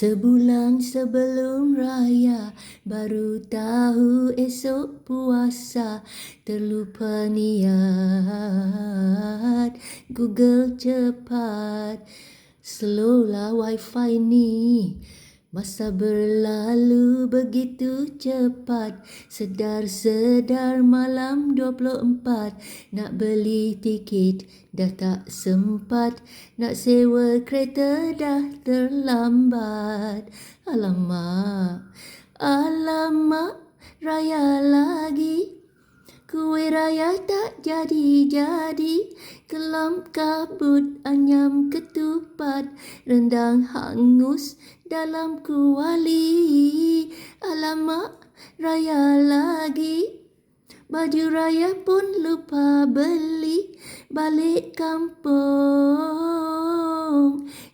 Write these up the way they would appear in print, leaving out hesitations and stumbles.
Sebulan sebelum raya, baru tahu esok puasa. Terlupa niat, Google cepat. Slow lah wifi ni. Masa berlalu begitu cepat. Sedar-sedar malam 24. Nak beli tiket dah tak sempat. Nak sewa kereta dah terlambat. Alamak, alamak, raya lagi. Kuih raya tak jadi-jadi. Kelam kabut, anyam ketupat. Rendang hangus dalam kuali. Alamak, raya lagi. Baju raya pun lupa beli. Balik kampung,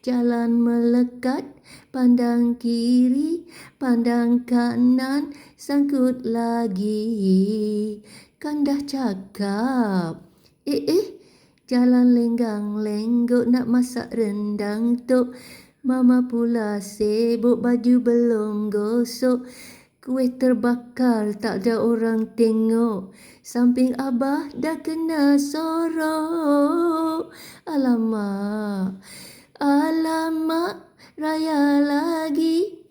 jalan melekat. Pandang kiri, pandang kanan. Sangkut lagi, kan dah cakap. Jalan lenggang lenggok nak masak rendang tok. Mama pula sibuk, baju belum gosok. Kuih terbakar tak ada orang tengok. Samping abah dah kena sorok. Alamak, alamak, raya lagi.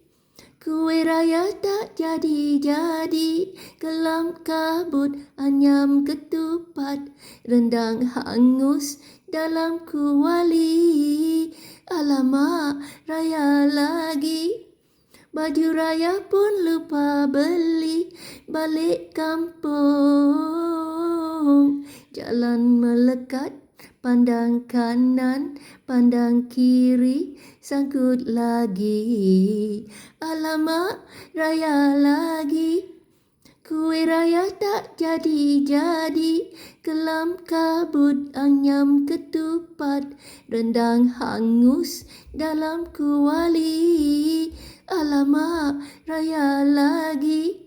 Kuih raya tak jadi-jadi. Kelam kabut, anyam ketupat. Rendang hangus dalam kuali. Alamak, raya lagi. Baju raya pun lupa beli. Balik kampung, jalan melekat. Pandang kanan, pandang kiri. Sangkut lagi. Alamak, raya lagi. Kuih raya tak jadi-jadi. Kelam kabut, anyam ketupat. Rendang hangus dalam kuali. Alamak, raya lagi.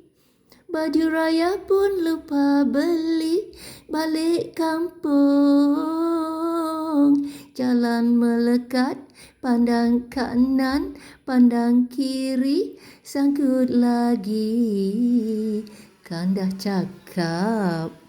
Baju raya pun lupa beli. Balik kampung, jalan melekat. Pandang kanan, pandang kiri. Sangkut lagi, kan dah cakap.